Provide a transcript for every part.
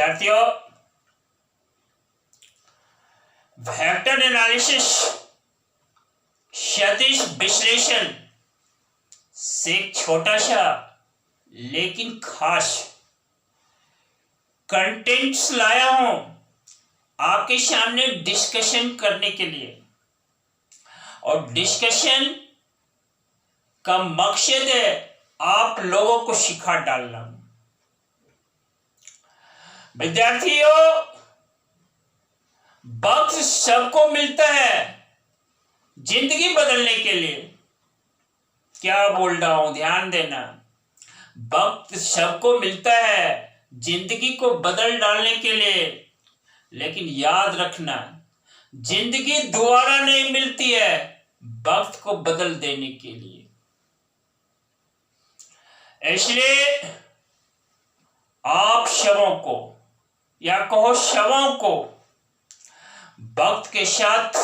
विद्यार्थियों, vector analysis क्षैतिज विश्लेषण से एक छोटा सा लेकिन खास कंटेंट्स लाया हूं आपके सामने डिस्कशन करने के लिए। और डिस्कशन का मकसद है आप लोगों को सिखा डालना। विद्यार्थियों, वक्त सबको मिलता है जिंदगी बदलने के लिए। क्या बोल रहा हूं, ध्यान देना। वक्त सबको मिलता है जिंदगी को बदल डालने के लिए, लेकिन याद रखना जिंदगी दोबारा नहीं मिलती है वक्त को बदल देने के लिए। इसलिए आप शवों को या कहो शवों को वक्त के साथ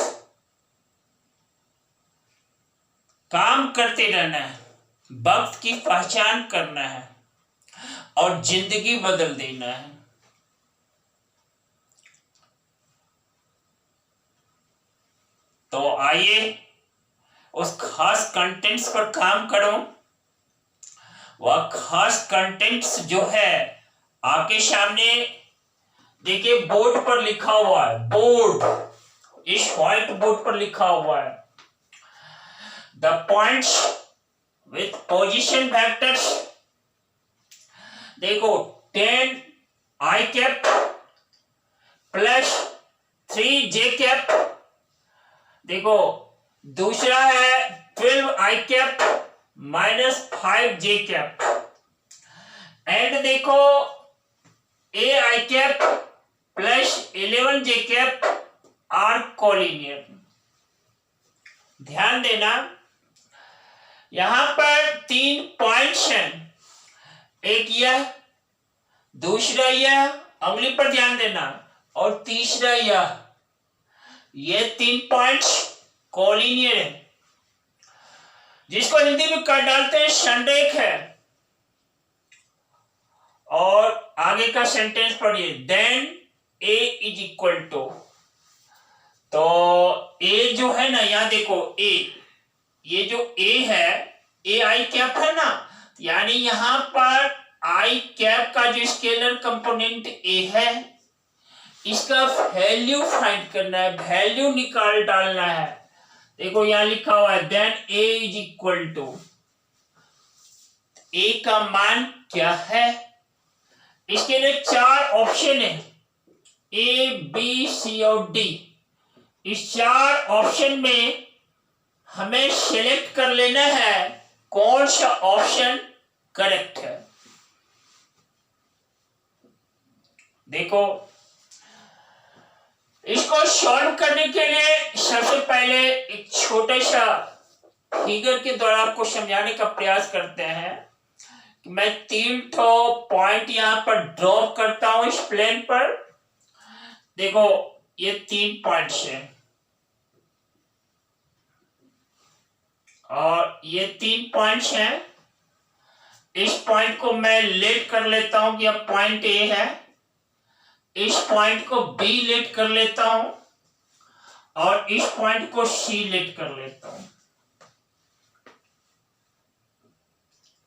काम करते रहना है, वक्त की पहचान करना है और जिंदगी बदल देना है। तो आइए उस खास कंटेंट्स पर काम करो। वह खास कंटेंट्स जो है आपके सामने देखिए, बोर्ड पर लिखा हुआ है। बोर्ड, इस व्हाइट बोर्ड पर लिखा हुआ है the points with position vectors. देखो 10 i cap plus 3 j cap. देखो दूसरा है 12 i cap minus 5 j cap. And देखो a i cap plus 11 j cap are collinear. ध्यान देना, यहां पर 3 पॉइंट्स हैं, एक यह, दूसरा यह, अंगुली पर ध्यान देना, और तीसरा यह। ये 3 पॉइंट्स कोलिनियर है, जिसको हिंदी में कर डालते हैं संरेख है। और आगे का सेंटेंस पढ़िए, then a is equal to. तो a जो है ना, यहां देखो a, ये जो a है, a i कैप है ना, यानी यहां पर i कैप का जो स्केलर कंपोनेंट a है, इसका वैल्यू फाइंड करना है, वैल्यू निकाल डालना है। देखो यहां लिखा हुआ है then a is equal to, a का मान क्या है। इसके लिए 4 ऑप्शन है, A, B, C और D। इस 4 ऑप्शन में हमें सिलेक्ट कर लेना है कौन सा ऑप्शन करेक्ट है। देखो, इसको सॉल्व करने के लिए सबसे पहले एक छोटे सा फिगर के द्वारा आपको समझाने का प्रयास करते हैं। कि मैं 3 पॉइंट यहां पर ड्रॉप करता हूं इस प्लेन पर। देखो ये 3 पॉइंट्स हैं और ये 3 पॉइंट्स हैं। इस पॉइंट को मैं लेट कर लेता हूं कि अब पॉइंट ए है, इस पॉइंट को बी लेट कर लेता हूं और इस पॉइंट को सी लेट कर लेता हूं।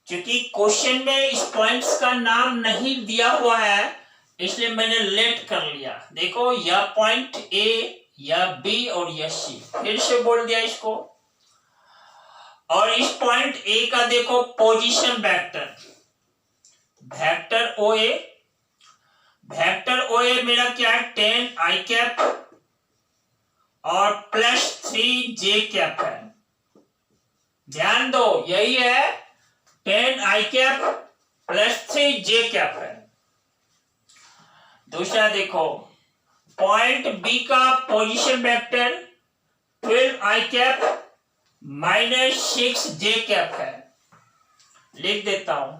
क्योंकि क्वेश्चन में इस पॉइंट्स का नाम नहीं दिया हुआ है, इसलिए मैंने लेट कर लिया। देखो यह पॉइंट ए, या बी और यह सी, फिर से बोल दिया इसको। और इस पॉइंट ए का देखो position vector, vector O A. Vector O A मेरा क्या है, 10 i कैप और प्लस 3 j कैप है। ध्यान दो, यही है 10 i cap plus 3 j cap है। दूसरा देखो, पॉइंट बी का position vector 12 i cap minus 6 j cap है। लिख देता हूं,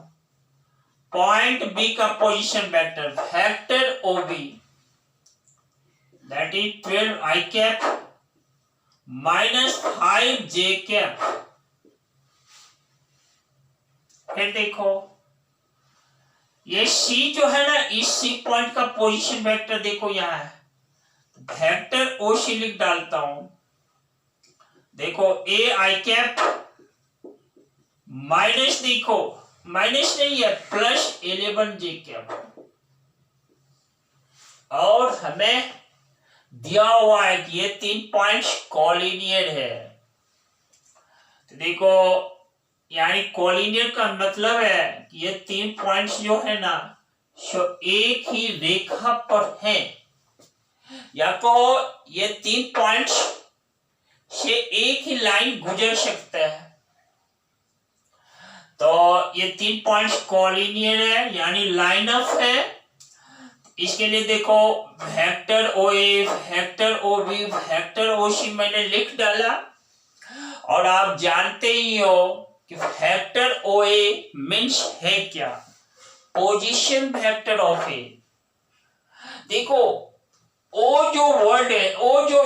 पॉइंट बी का position vector vector O B that is 12 i cap minus 5 j cap. फिर देखो ये सी जो है ना, इस सी पॉइंट का पोजीशन वेक्टर देखो यहाँ है, वेक्टर ओ सी लिख डालता हूं। देखो ए आई कैप माइनस, देखो माइनस नहीं है, प्लस 11 जे कैप, और हमें दिया हुआ है कि ये 3 पॉइंट्स कॉलिनियर है। तो देखो यानी कॉलिनियर का मतलब है कि ये 3 पॉइंट्स जो है ना, जो एक ही रेखा पर है, या कहो ये 3 पॉइंट्स से एक ही लाइन गुजर सकता है। तो ये 3 पॉइंट्स कॉलिनियर है यानी लाइन अप है। इसके लिए देखो vector O A, vector O B, vector O C मैंने लिख डाला, और आप जानते ही हो कि वेक्टर ओ ए मीन्स है क्या, पोजीशन वेक्टर ऑफ ए। देखो ओ जो वर्ड है, ओ जो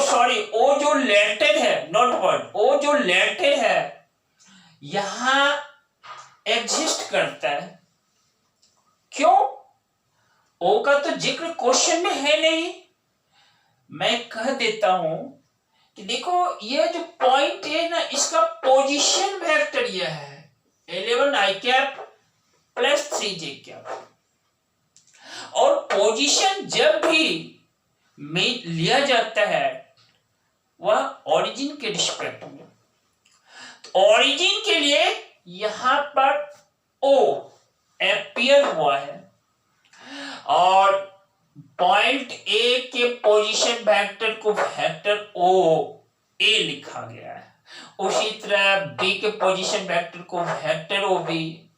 लेटर है, नॉट वर्ड, ओ जो लेटर है यहां एग्जिस्ट करता है। क्यों? ओ का तो जिक्र क्वेश्चन में है नहीं। मैं कह देता हूं कि देखो ये जो पॉइंट है ना, इसका पोजीशन वेक्टर यह है 11 आई कैप प्लस 3 जे कैप, और पोजीशन जब भी में लिया जाता है वह ओरिजिन के रिस्पेक्ट में। तो ओरिजिन के लिए यहां पर ओ अपीयर हुआ है, और पॉइंट ए के पोजीशन वेक्टर को वेक्टर ओ ए लिखा गया है। उसी तरह बी के पोजीशन वेक्टर को वेक्टर ओ बी,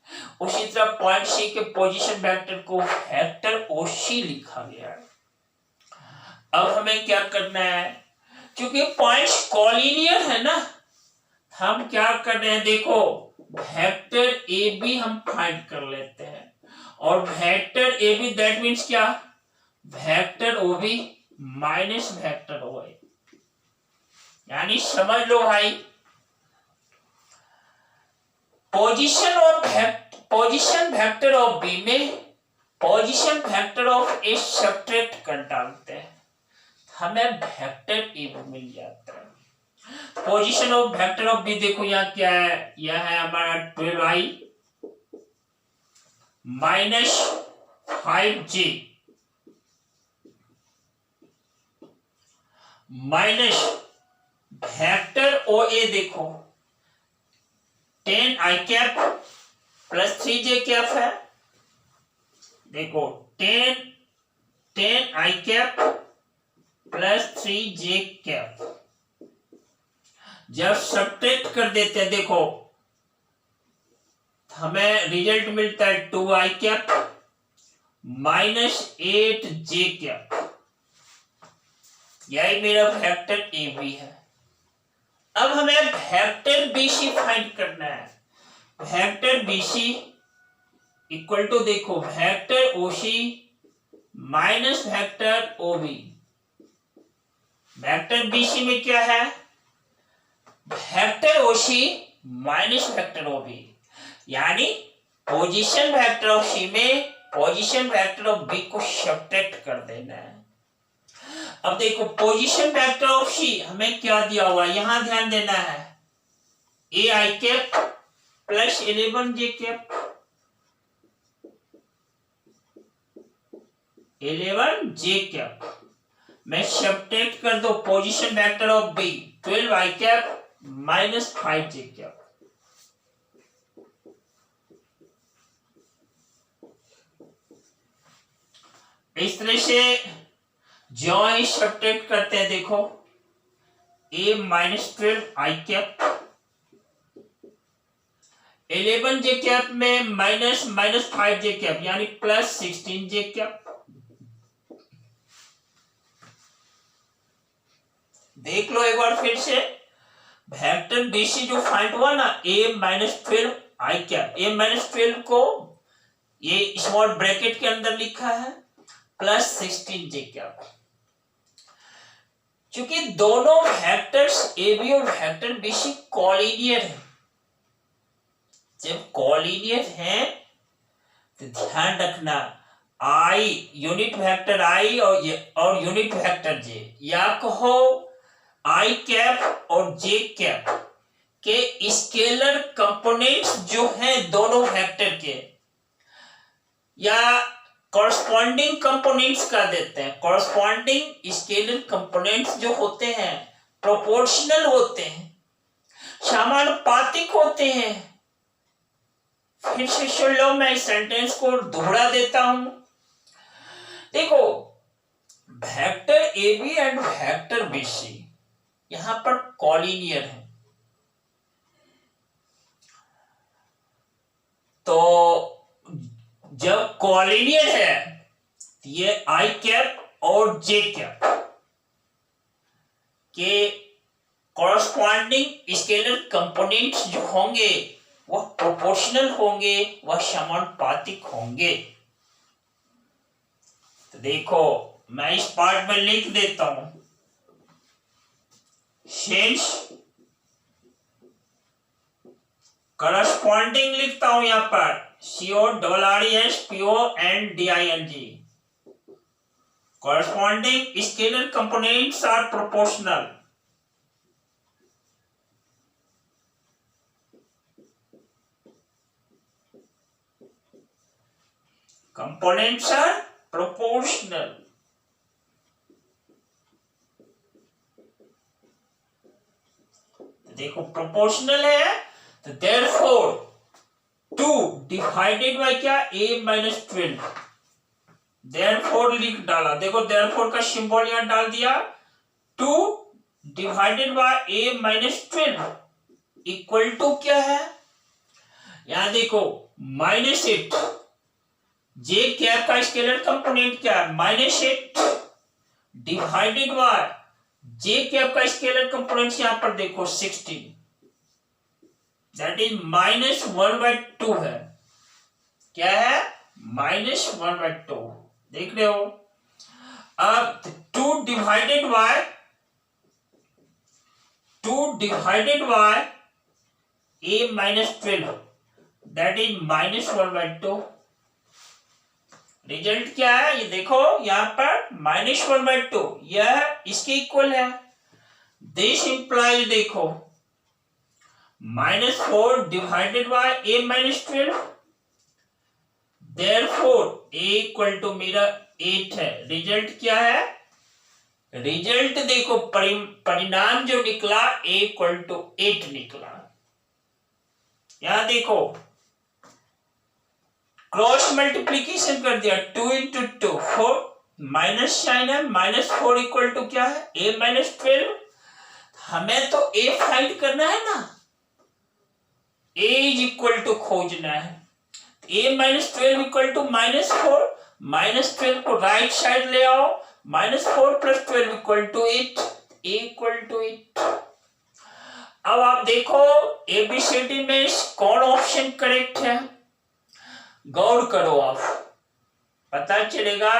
उसी तरह पॉइंट सी के पोजीशन वेक्टर को वेक्टर ओ सी लिखा गया है। अब हमें क्या करना है, क्योंकि पॉइंट्स कॉलिनियर है ना, हम क्या कर रहे हैं, देखो वेक्टर ए बी हम फाइंड कर लेते हैं, और vector A B that means क्या, vector O B minus vector O A. यानी समझ लो भाई, पोजीशन वेक्टर ऑफ बी में position vector of A subtract कर डालते हैं, हमें वेक्टर ए बी मिल जाता है। Position of vector of B देखो यहाँ क्या है, यह है हमारा 12i minus 5j minus vector O A देखो 10i cap plus 3j cap है। देखो 10i cap plus 3j cap, जब सब्ट्रैक्ट कर देते हैं देखो हमें रिजल्ट मिलता है 2i cap minus 8j cap. यही मेरा वेक्टर ए बी है। अब हमें वेक्टर बी सी फाइंड करना है। Vector B C equal to देखो vector O C minus vector O B. Vector B C में क्या है, vector O C minus vector O B, यानी पोजीशन वेक्टर ऑफ सी में पोजीशन वेक्टर ऑफ बी को subtract कर देना है। अब देखो पोजीशन वेक्टर ऑफ सी हमें क्या दिया हुआ है, यहां ध्यान देना है, a i cap plus 11 j cap, 11 j cap में सब्ट्रैक्ट कर दो position vector of B 12 i cap minus 5 j cap. इस तरह से जो ही सब्ट्रैक्ट करते हैं देखो a minus 12 i cap 11 j cap में माइनस 5 जे कैप यानी प्लस 16 जे कैप। देख लो एक बार फिर से, वेक्टर बीसी जो फाइंड हुआ ना a minus 12 i cap, a minus 12 को ये स्मॉल ब्रैकेट के अंदर लिखा है प्लस 16 जे कैप। क्योंकि दोनों वेक्टर्स ए बी और वेक्टर बी सी कॉलिनियर है, जब कॉलिनियर हैं तो ध्यान रखना, आई यूनिट वेक्टर आई और यूनिट वेक्टर जे, या कहो आई कैप और जे कैप के स्केलर कंपोनेंट्स जो हैं दोनों वेक्टर के, या कॉरस्पॉन्डिंग कंपोनेंट्स का देते हैं। कॉरस्पॉन्डिंग स्केलर कंपोनेंट्स जो होते हैं प्रोपोर्शनल होते हैं, समानुपातिक होते हैं। फिर से सुन लो, मैं इस सेंटेंस को दोहरा देता हूं। देखो, vector A B and vector B C यहां पर कॉलिनियर है, तो जब कॉलिनियर है तो ये आई कैप और जे कैप के कॉरस्पॉन्डिंग स्केलर कंपोनेंट्स जो होंगे वह प्रोपोर्शनल होंगे, वह समानुपातिक होंगे। तो देखो, मैं इस पार्ट में लिख देता हूं, सिंस करस्पॉन्डिंग लिखता हूं यहां पर CORRESPONDING, corresponding scalar components are proportional. Components are proportional. देखो प्रोपोर्शनल है तो therefore 2 डिवाइडेड बाय क्या, a माइनस 12, therefore लिख डाला। देखो therefore का सिंबल यहां डाल दिया, 2 divided by a minus 12 equal to क्या है, यहां देखो -8, जे कैप का स्केलर कंपोनेंट क्या है -8 डिवाइडेड बाय जे कैप का स्केलर कंपोनेंट यहां पर देखो 16, दैट इज -1/2 है। क्या है, -1/2, देख रहे हो। अब 2 divided by a minus 12, that is -1/2। Result क्या है, ये देखो यहां पर -1/2, यह इसके इक्वल है। दिस इंप्लाइज देखो -4 divided by a minus 12, therefore a equal to मेरा 8 है। रिजल्ट क्या है, रिजल्ट देखो परिणाम जो निकला a इक्वल टू 8 निकला। यहां देखो क्रॉस मल्टीप्लीकेशन कर दिया, 2 इंटू 2 4, माइनस साइन है, -4 इक्वल टू क्या है, a माइनस 12। हमें तो a फाइंड करना है ना, a इज इक्वल टू खोजना है, a माइनस 12 इक्वल टू -4, -12 को राइट साइड ले आओ, -4 plus 12 equal to 8, a equal to 8। अब आप देखो एबीसीडी में कौन ऑप्शन करेक्ट है, गौर करो, आप पता चलेगा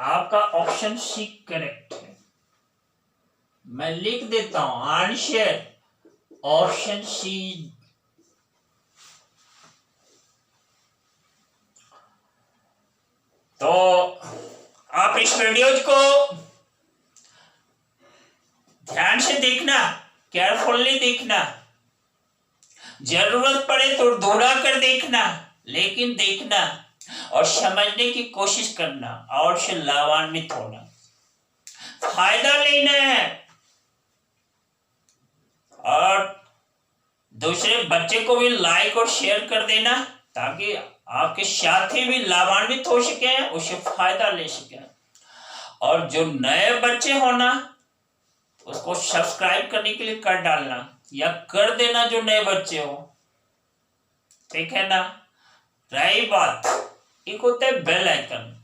आपका ऑप्शन सी करेक्ट है। मैं लिख देता हूं आंसर ऑप्शन सी। तो आप इस वीडियो को ध्यान से देखना, केयरफुली देखना, जरूरत पड़े तो दोहरा कर देखना, लेकिन देखना और समझने की कोशिश करना और से लाभान्वित होना, फायदा लेना है और दूसरे बच्चे को भी लाइक और शेयर कर देना ताकि आपके साथी भी लाभान्वित हो सके, उससे फायदा ले सके। और जो नए बच्चे हो ना, उसको सब्सक्राइब करने के लिए कर डालना या कर देना जो नए बच्चे हो, ठीक है ना। रही बात, एक होता है bell icon,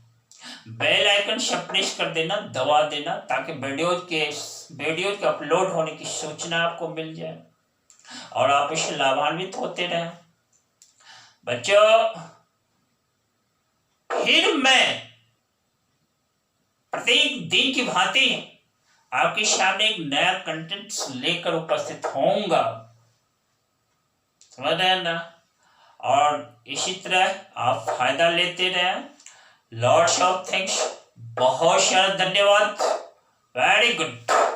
bell icon press कर देना, दबा देना ताकि वीडियो के अपलोड होने की सूचना आपको मिल जाए और आप इससे लाभान्वित होते रहे। बच्चों, फिर मैं प्रत्येक दिन की भांति आपके सामने एक नया कंटेंट लेकर उपस्थित होऊंगा, समझ रहे हैं ना। और इसी तरह आप फायदा लेते रहें। लॉट्स ऑफ थैंक्स, बहुत सारा धन्यवाद। Very good.